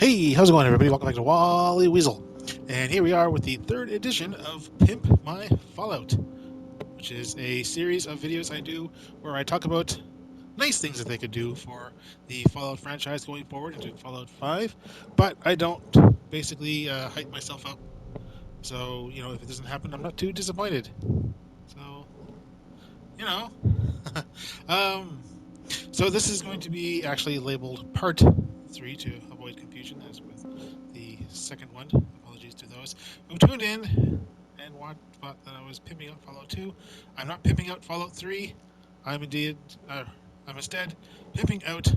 Hey, how's it going, everybody? Welcome back to Wally Weasel. And here we are with the third edition of Pimp My Fallout, which is a series of videos I do where I talk about nice things that they could do for the Fallout franchise going forward into Fallout 5, but I don't basically hype myself up. So, if it doesn't happen, I'm not too disappointed. So, you know. um, so this is going to be actually labeled Part 3 to avoid confusion, as with the second one. Apologies to those who tuned in and thought that I was pimping out Fallout 2. I'm not pimping out Fallout 3. I'm indeed, I'm instead pimping out,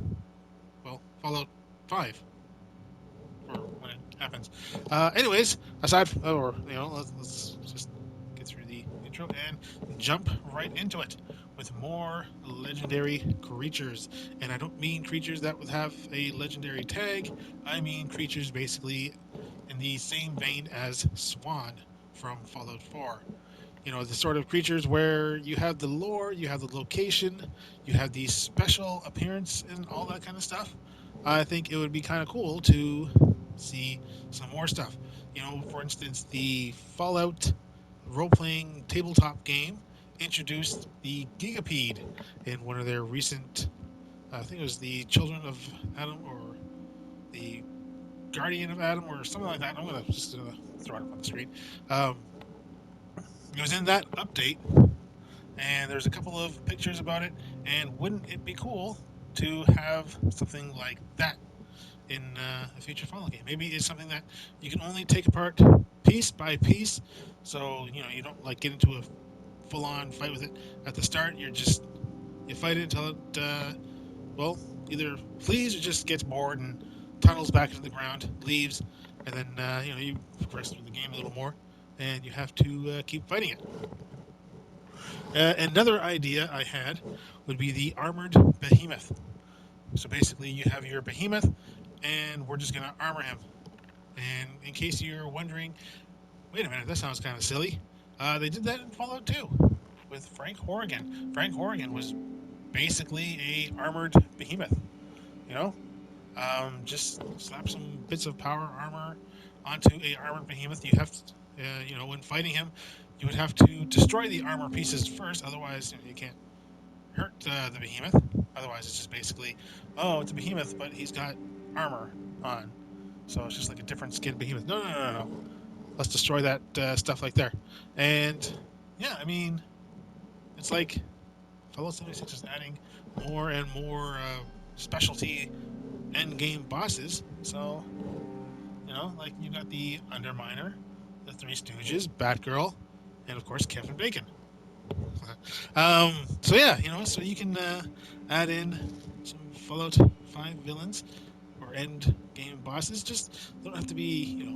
Fallout 5 for when it happens. Anyways, let's just get through the intro and jump right into it with more legendary creatures. And I don't mean creatures that would have a legendary tag. I mean creatures basically in the same vein as Swan from Fallout 4. The sort of creatures where you have the lore, you have the location, you have the special appearance and all that kind of stuff. I think it would be kind of cool to see some more stuff. For instance, the Fallout role-playing tabletop game introduced the Gigapede in one of their recent, I think it was the Children of Adam or the Guardian of Adam or something like that. I'm gonna just throw it up on the screen. Um, it was in that update, and there's a couple of pictures about it. And wouldn't it be cool to have something like that in a future Fallout game? Maybe it's something that you can only take apart piece by piece, so you don't like get into a full-on fight with it at the start. You fight it until it either flees or just gets bored and tunnels back into the ground, leaves, and then you progress through the game a little more, and you have to keep fighting it. Another idea I had would be the armored behemoth. So basically, you have your behemoth, and we're just going to armor him. And in case you're wondering, wait a minute, that sounds kind of silly. They did that in Fallout 2 with Frank Horrigan. Frank Horrigan was basically a armored behemoth. You know, just slap some bits of power armor onto a armored behemoth. You have to, when fighting him, you would have to destroy the armor pieces first. Otherwise, you can't hurt the behemoth. Otherwise, it's just basically, oh, it's a behemoth, but he's got armor on. So it's just like a different skin behemoth. No. Let's destroy that stuff like there. And yeah, I mean, it's like Fallout 76 is adding more and more specialty end game bosses. So, like you got the Underminer, the Three Stooges, Batgirl, and of course Kevin Bacon. So yeah, so you can add in some Fallout 5 villains or end game bosses. Just don't have to be,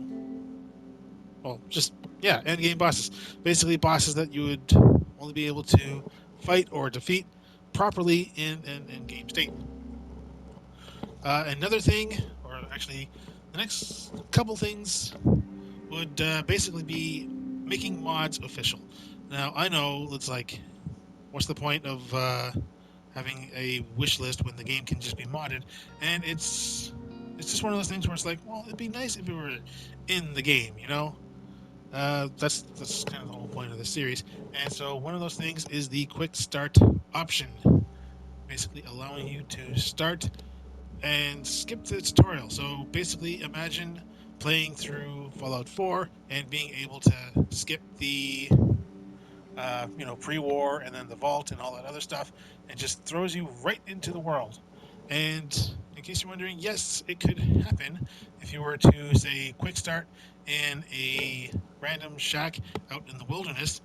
end game bosses. Basically, bosses that you would only be able to fight or defeat properly in an end game state. Another thing, or actually, the next couple things would basically be making mods official. Now, I know it's like, what's the point of having a wish list when the game can just be modded? And it's just one of those things where it's like, well, it'd be nice if it were in the game, That's kind of the whole point of the series. And so one of those things is the QuickStart option, basically allowing you to start and skip the tutorial. So basically, imagine playing through Fallout 4 and being able to skip the pre-war and then the vault and all that other stuff, and just throws you right into the world. And in case you're wondering, yes, it could happen if you were to, say, quick start in a random shack out in the wilderness,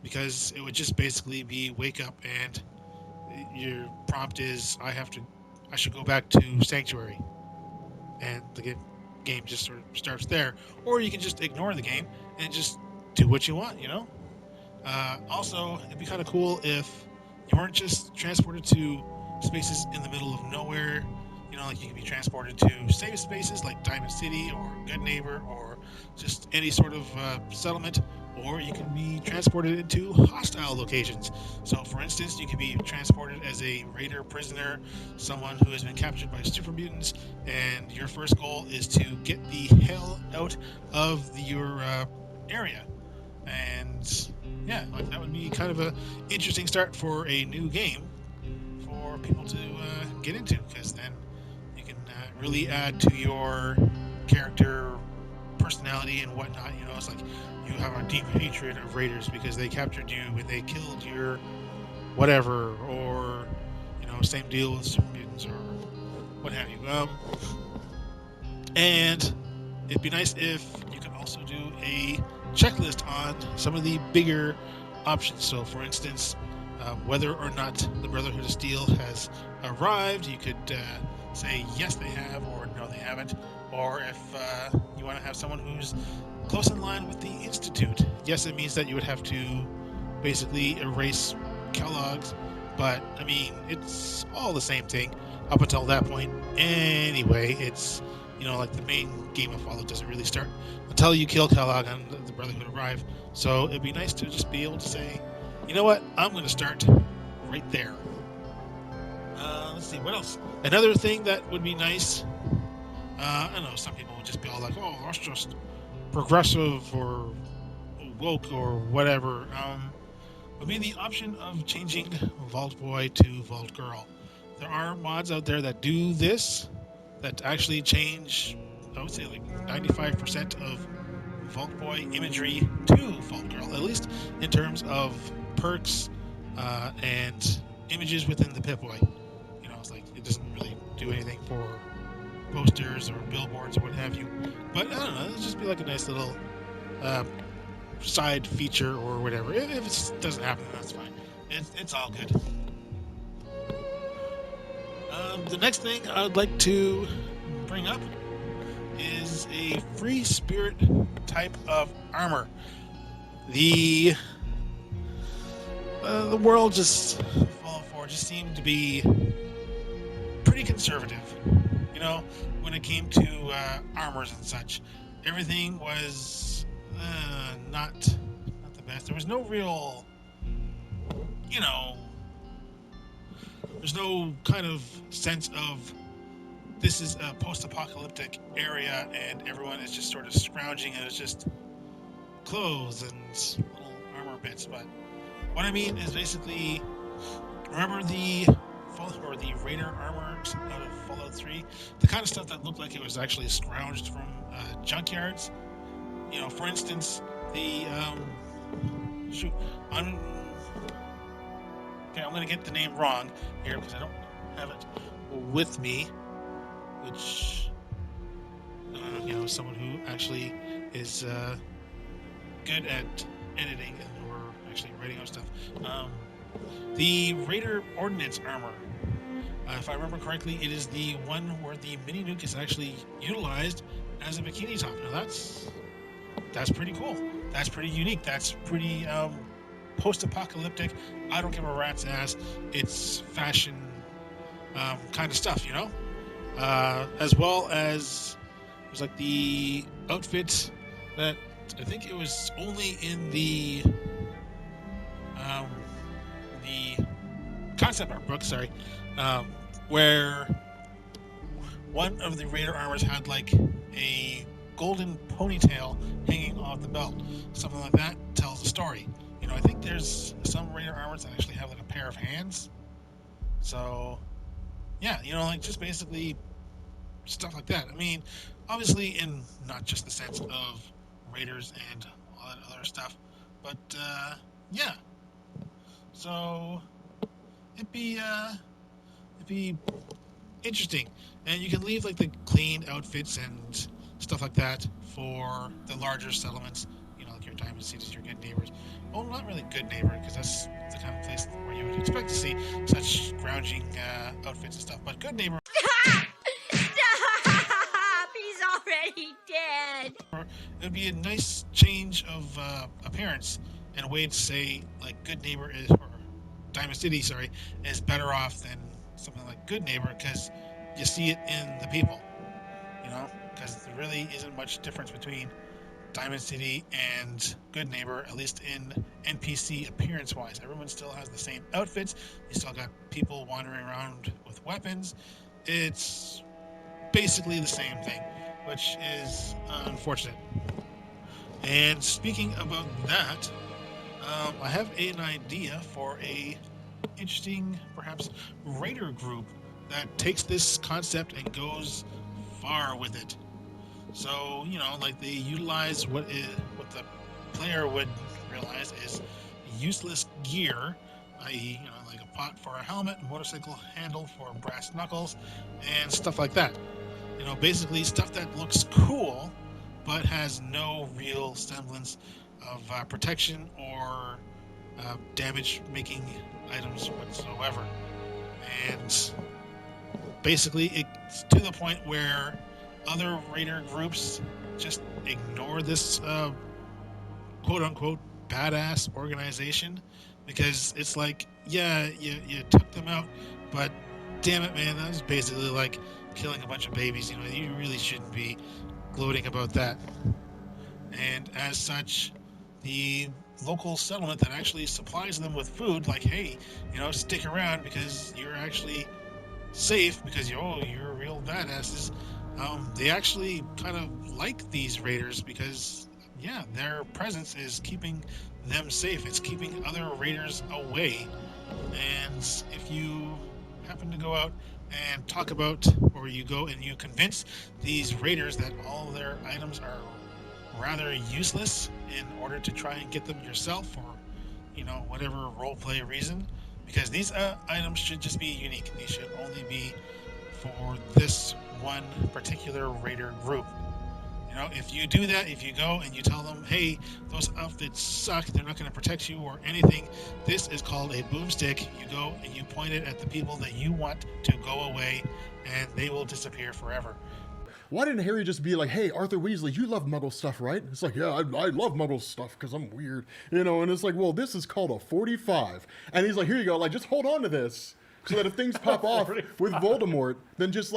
because it would just basically be wake up and your prompt is, I should go back to Sanctuary. And the game just sort of starts there. Or you can just ignore the game and just do what you want, Also, it'd be kind of cool if you weren't just transported to spaces in the middle of nowhere. Like you could be transported to safe spaces like Diamond City or Good Neighbor or just any sort of settlement or you can be transported into hostile locations. So, for instance, you can be transported as a raider prisoner, someone who has been captured by super mutants, and your first goal is to get the hell out of your area. And yeah, like that would be kind of a interesting start for a new game for people to get into, because then you can really add to your character personality and whatnot. You know, it's like you have a deep hatred of raiders because they captured you and they killed your whatever, or you know, same deal with super mutants or what have you. And it'd be nice if you could also do a checklist on some of the bigger options. So, for instance, whether or not the Brotherhood of Steel has arrived, you could say yes, they have, or no, they haven't. Or if you want to have someone who's close in line with the Institute, yes, it means that you would have to basically erase Kellogg's, but I mean, it's all the same thing up until that point. Anyway, it's, you know, like the main game of Fallout doesn't really start until you kill Kellogg and the Brotherhood arrive. So it'd be nice to just be able to say, you know what, I'm going to start right there. Let's see, what else? Another thing that would be nice, I know some people would just be all like, oh, that's just progressive or woke or whatever. Would be the option of changing Vault Boy to Vault Girl. There are mods out there that do this, that actually change, I would say, like 95% of Vault Boy imagery to Vault Girl, at least in terms of perks and images within the Pip-Boy. You know, it's like it doesn't really do anything for posters or billboards or what have you. But I don't know, it'll just be like a nice little side feature or whatever. If it doesn't happen, that's fine. It's all good. The next thing I would like to bring up is a free spirit type of armor. The world just Fallout 4 just seemed to be pretty conservative. You know, when it came to armors and such, everything was not the best. There was no real, you know, there's no kind of sense of this is a post-apocalyptic area and everyone is just sort of scrounging and it's just clothes and little armor bits. But what I mean is basically, remember the Raider armors out of Fallout 3? The kind of stuff that looked like it was actually scrounged from junkyards. You know, for instance, the I'm going to get the name wrong here because I don't have it with me, which, you know, someone who actually is good at editing and or actually writing out stuff. The Raider Ordnance Armor. If I remember correctly, it is the one where the mini nuke is actually utilized as a bikini top. Now that's pretty cool. That's pretty unique. That's pretty post-apocalyptic. I don't give a rat's ass. It's fashion kind of stuff, you know. As well as it was like the outfit that I think it was only in the concept art book. Sorry, where one of the Raider armors had like a golden ponytail hanging off the belt. Something like that tells a story. You know, I think there's some Raider armors that actually have like a pair of hands. So, yeah, you know, like just basically stuff like that. I mean, obviously in not just the sense of Raiders and all that other stuff, but yeah. So it'd be interesting, and you can leave like the clean outfits and stuff like that for the larger settlements. You know, like your Diamond Cities, your good neighbors. Well, not really good neighbor, because that's the kind of place where you would expect to see such scrounging outfits and stuff. But good neighbor. Stop! He's already dead. It would be a nice change of appearance and a way to say like good neighbor is, or Diamond City, sorry, is better off than something like good neighbor, because you see it in the people, you know, because there really isn't much difference between Diamond City and Good Neighbor, at least in NPC appearance-wise. Everyone still has the same outfits. You still got people wandering around with weapons. It's basically the same thing, which is unfortunate. And speaking about that, I have an idea for a interesting, perhaps, raider group that takes this concept and goes far with it. So, like they utilize what the player would realize is useless gear, i.e., like a pot for a helmet, a motorcycle handle for brass knuckles, and stuff like that. Basically stuff that looks cool, but has no real semblance of protection or damage-making items whatsoever. And basically, it's to the point where other raider groups just ignore this quote-unquote badass organization, because it's like, yeah, you took them out, but damn it, man, that was basically like killing a bunch of babies. You really shouldn't be gloating about that. And as such, the local settlement that actually supplies them with food, like, hey, stick around because you're actually safe, because you're real badasses. They actually kind of like these raiders because, yeah, their presence is keeping them safe. It's keeping other raiders away. And if you happen to go out and talk about, or you go and you convince these raiders that all their items are rather useless in order to try and get them yourself for, whatever roleplay reason, because these items should just be unique. They should only be for this one particular raider group. If you do that, if you go and you tell them, hey, those outfits suck, they're not going to protect you or anything, this is called a boomstick. You go and you point it at the people that you want to go away, and they will disappear forever. Why didn't Harry just be like, hey, Arthur Weasley, you love Muggle stuff, right? It's like, yeah, I love Muggle stuff because I'm weird, and it's like, well, this is called a 45. And he's like, here you go, like, just hold on to this. So that if things pop off with Voldemort, then just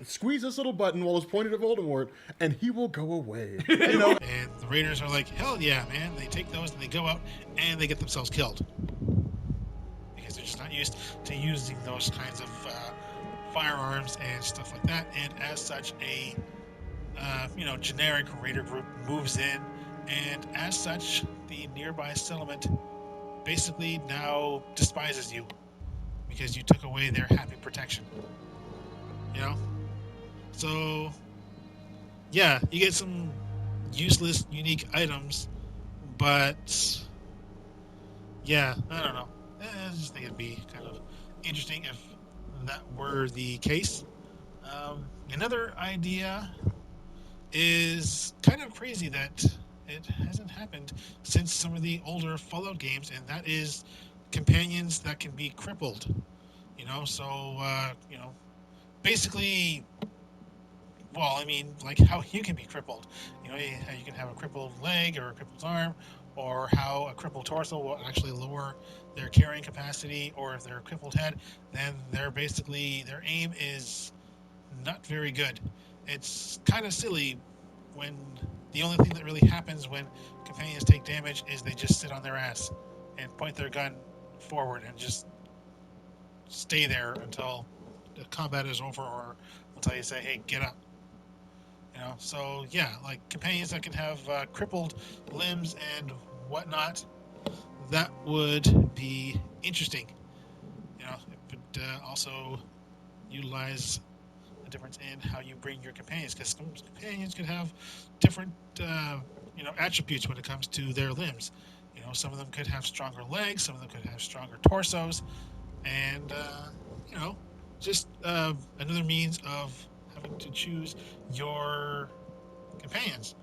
squeeze this little button while it's pointed at Voldemort, and he will go away. And the raiders are like, hell yeah, man. They take those and they go out and they get themselves killed. Because they're just not used to using those kinds of firearms and stuff like that. And as such, a generic raider group moves in, and as such, the nearby settlement basically now despises you because you took away their happy protection. So yeah, you get some useless, unique items, but yeah, I don't know. I just think it'd be kind of interesting if that were the case. Another idea is kind of crazy that it hasn't happened since some of the older Fallout games, and that is companions that can be crippled. Basically, well, I mean, like how you can be crippled. How you can have a crippled leg or a crippled arm, or how a crippled torso will actually lower their carrying capacity, or if they're a crippled head, then their aim is not very good. It's kind of silly when the only thing that really happens when companions take damage is they just sit on their ass and point their gun forward and just stay there until the combat is over, or until you say, hey, get up. So yeah, like companions that can have crippled limbs and whatnot, that would be interesting. It would also utilize a difference in how you bring your companions, because some companions could have different attributes when it comes to their limbs. Some of them could have stronger legs, some of them could have stronger torsos, and just another means of having to choose your companions.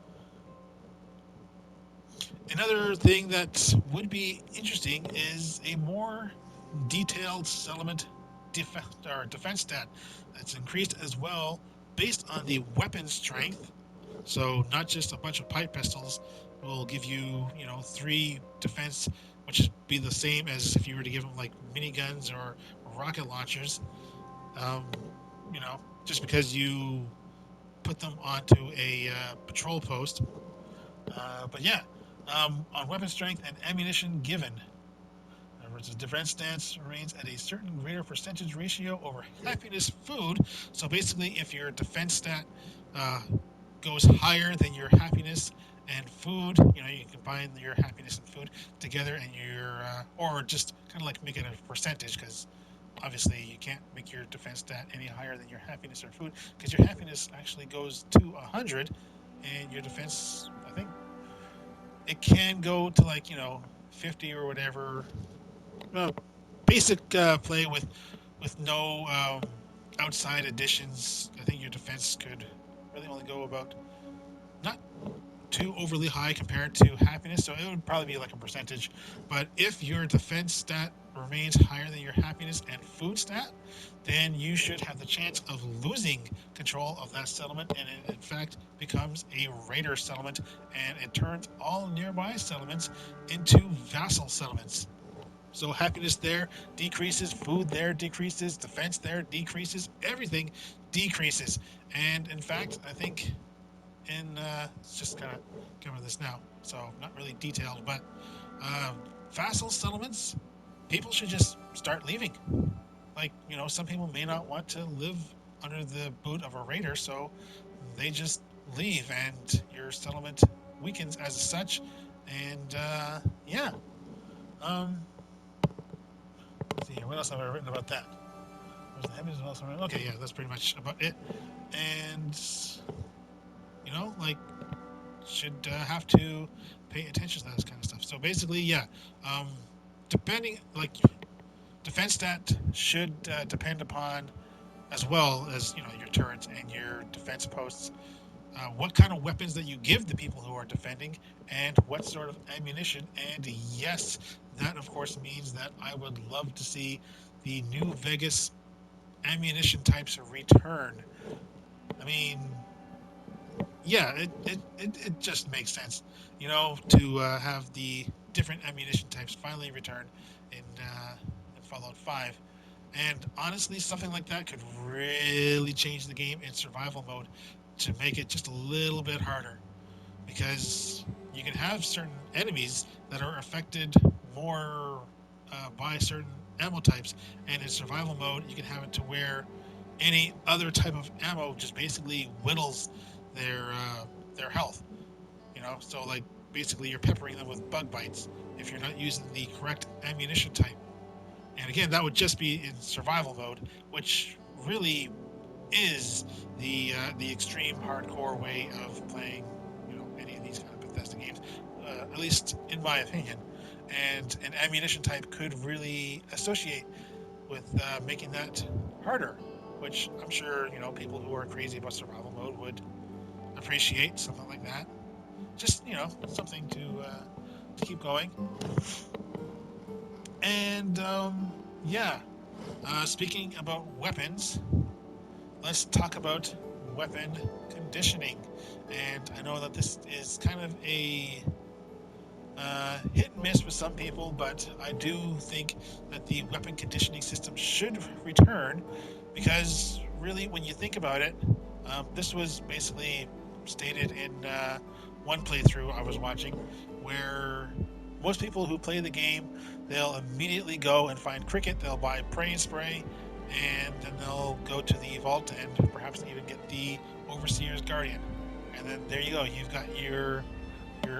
Another thing that would be interesting is a more detailed settlement defense stat that's increased as well based on the weapon strength. So not just a bunch of pipe pistols will give you, 3 defense, which would be the same as if you were to give them like miniguns or rocket launchers. Just because you put them onto a patrol post. But yeah, on weapon strength and ammunition given. In other words, the defense stance remains at a certain greater percentage ratio over happiness food. So basically, if your defense stat uh, goes higher than your happiness and food, you combine your happiness and food together, and or just kind of like make it a percentage, because obviously you can't make your defense stat any higher than your happiness or food, because your happiness actually goes to 100, and your defense, I think, it can go to 50 or whatever. Basic play with no outside additions. I think your defense could really only go about not too overly high compared to happiness, so it would probably be like a percentage. But if your defense stat remains higher than your happiness and food stat, then you should have the chance of losing control of that settlement, and it in fact becomes a raider settlement, and it turns all nearby settlements into vassal settlements. So happiness there decreases, food there decreases, defense there decreases, everything decreases. And in fact, I think it's just kind of cover this now, so not really detailed, but vassal settlements, people should just start leaving. Some people may not want to live under the boot of a raider, so they just leave, and your settlement weakens as such. And yeah. Let's see here. What else have I written about that? Okay, yeah, that's pretty much about it. And should have to pay attention to that kind of stuff. So basically, yeah, depending, defense stat should depend upon, as well as your turrets and your defense posts, what kind of weapons that you give the people who are defending, and what sort of ammunition. And yes, that of course means that I would love to see the new Vegas ammunition types return. I mean, yeah, it just makes sense, to have the different ammunition types finally return in Fallout 5. And honestly, something like that could really change the game in survival mode to make it just a little bit harder, because you can have certain enemies that are affected more by certain ammo types, and in survival mode you can have it to where any other type of ammo just basically whittles their health. So basically you're peppering them with bug bites if you're not using the correct ammunition type. And again, that would just be in survival mode, which really is the extreme hardcore way of playing any of these kind of Bethesda games, at least in my opinion. And an ammunition type could really associate with making that harder, which I'm sure people who are crazy about survival mode would appreciate something like that. Just something to keep going. And yeah, speaking about weapons, let's talk about weapon conditioning. And I know that this is kind of a hit and miss with some people, but I do think that the weapon conditioning system should return, because really, when you think about it, this was basically stated in one playthrough I was watching, where most people who play the game, they'll immediately go and find cricket, they'll buy Pray and Spray, and then they'll go to the vault and perhaps even get the Overseer's Guardian. And then there you go, you've got your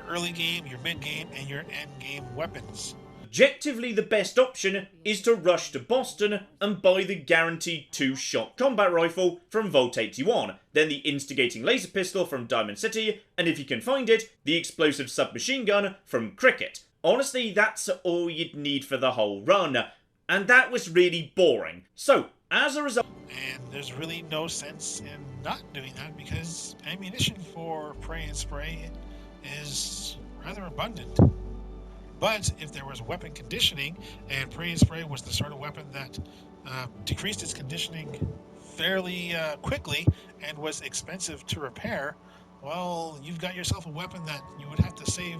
early game, your mid game, and your end game weapons. Objectively, the best option is to rush to Boston and buy the guaranteed 2-shot combat rifle from Vault 81, then the instigating laser pistol from Diamond City, and if you can find it, the explosive submachine gun from Cricket. Honestly, that's all you'd need for the whole run, and that was really boring. So, as a result... And there's really no sense in not doing that, because ammunition for Pray and Spray is rather abundant. But if there was weapon conditioning, and Pray and Spray was the sort of weapon that decreased its conditioning fairly quickly and was expensive to repair, well, you've got yourself a weapon that you would have to save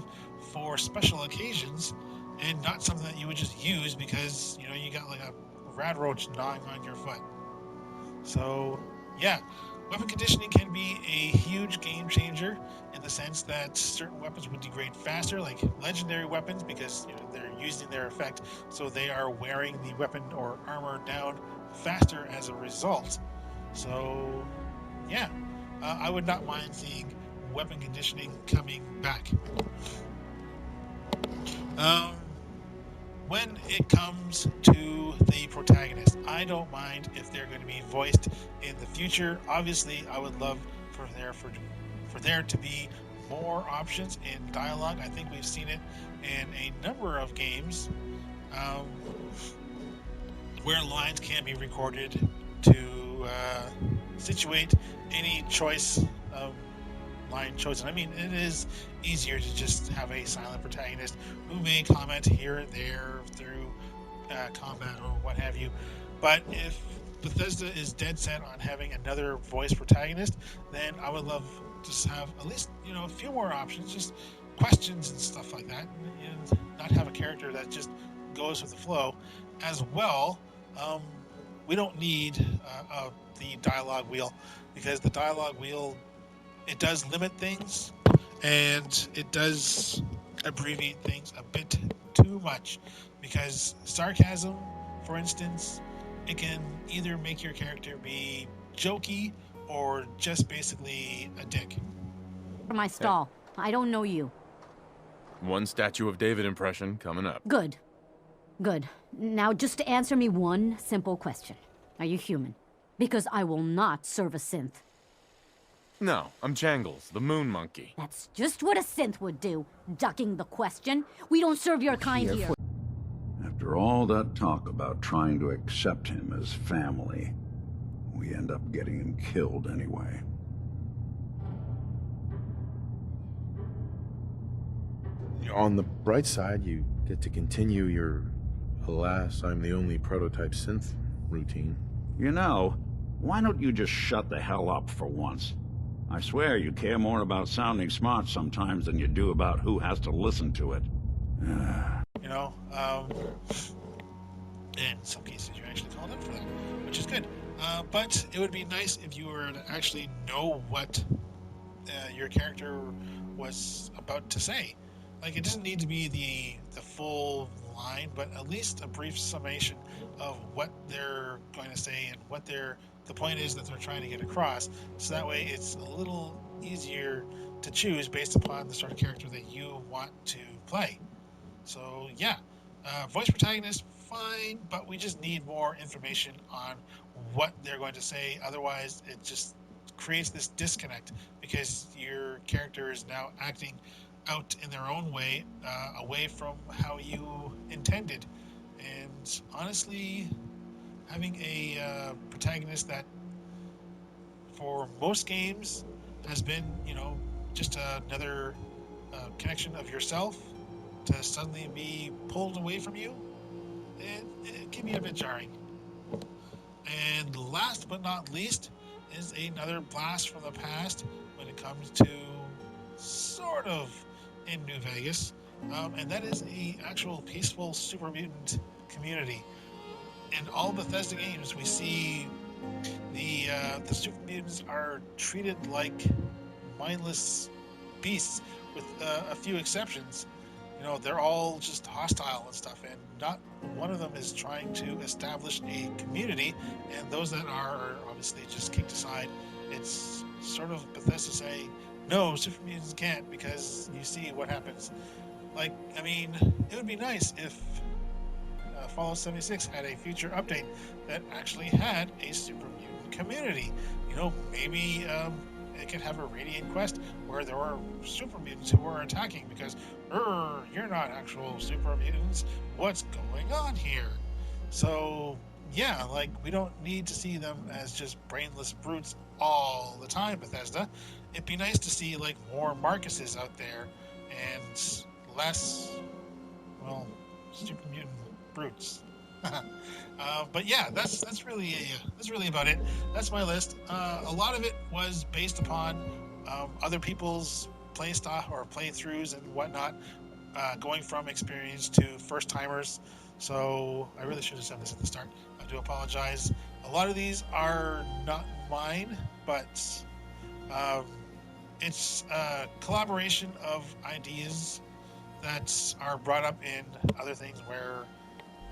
for special occasions, and not something that you would just use because you got like a rad roach gnawing on your foot. So yeah, weapon conditioning can be a huge game changer in the the sense that certain weapons would degrade faster, like legendary weapons, because they're using their effect, so they are wearing the weapon or armor down faster as a result. So, yeah, I would not mind seeing weapon conditioning coming back. When it comes to the protagonist, I don't mind if they're going to be voiced in the future. Obviously, I would love for there to be more options in dialogue. I think we've seen it in a number of games where lines can be recorded to situate any choice of line chosen. I mean, it is easier to just have a silent protagonist who may comment here and there through combat or what have you. But if Bethesda is dead set on having another voice protagonist, then I would love to have at least a few more options, just questions and stuff like that, and not have a character that just goes with the flow. As well, we don't need the dialogue wheel, because the dialogue wheel, it does limit things, and it does abbreviate things a bit too much, because sarcasm, for instance, it can either make your character be jokey or just basically a dick. For my stall. I don't know you. One Statue of David impression coming up. Good. Good. Now just answer me one simple question. Are you human? Because I will not serve a synth. No, I'm Jangles, the moon monkey. That's just what a synth would do, ducking the question. We don't serve your kind here. After all that talk about trying to accept him as family, we end up getting him killed anyway. On the bright side, you get to continue your alas, I'm the only prototype synth routine. You know, why don't you just shut the hell up for once? I swear you care more about sounding smart sometimes than you do about who has to listen to it. In some cases you're actually called up for that, which is good. But it would be nice if you were to actually know what your character was about to say. Like, it doesn't need to be the full line, but at least a brief summation of what they're going to say and what the point is that they're trying to get across. So that way it's a little easier to choose based upon the sort of character that you want to play. So yeah, voice protagonist, fine, but we just need more information on what they're going to say. Otherwise, it just creates this disconnect, because your character is now acting out in their own way, away from how you intended. And honestly, having a protagonist that for most games has been, just another connection of yourself, to suddenly be pulled away from you, it can be a bit jarring. And last but not least is another blast from the past when it comes to sort of in New Vegas, and that is a actual peaceful super mutant community. In all Bethesda games, we see the super mutants are treated like mindless beasts, with a few exceptions. They're all just hostile and stuff, and not one of them is trying to establish a community, and those that are obviously just kicked aside. It's sort of Bethesda saying, no, super mutants can't, because you see what happens. Like, I mean, it would be nice if Fallout 76 had a future update that actually had a super mutant community. Maybe it could have a Radiant quest where there were super mutants who were attacking, because you're not actual super mutants. What's going on here? So yeah, like, we don't need to see them as just brainless brutes all the time, Bethesda. It'd be nice to see, like, more Marcuses out there and less, super mutant brutes. But yeah, that's really about it. That's my list. A lot of it was based upon other people's play style or playthroughs and whatnot, going from experience to first timers. So I really should have said this at the start. I do apologize. A lot of these are not mine, but it's a collaboration of ideas that are brought up in other things where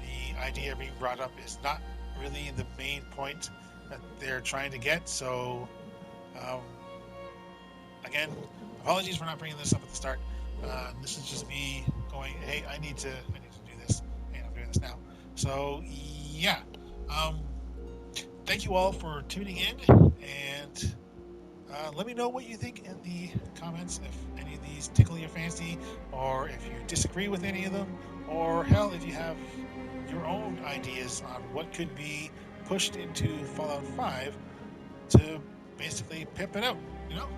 the idea being brought up is not really the main point that they're trying to get. So, again, apologies for not bringing this up at the start. This is just me going, hey, I need to do this, and I'm doing this now. So, yeah. Thank you all for tuning in, and let me know what you think in the comments, if any of these tickle your fancy, or if you disagree with any of them, or hell, if you have your own ideas on what could be pushed into Fallout 5 to basically pimp it out, you know?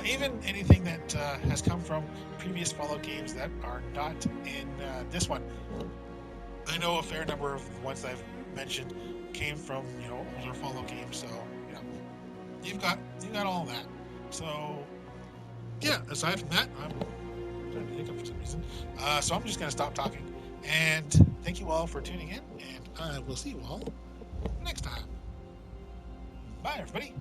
Even anything that has come from previous Fallout games that are not in this one. I know a fair number of the ones I've mentioned came from, older Fallout games, so, you've got all that. So, yeah, aside from that, I'm trying to hiccup for some reason. So I'm just going to stop talking. And thank you all for tuning in, and I will see you all next time. Bye, everybody.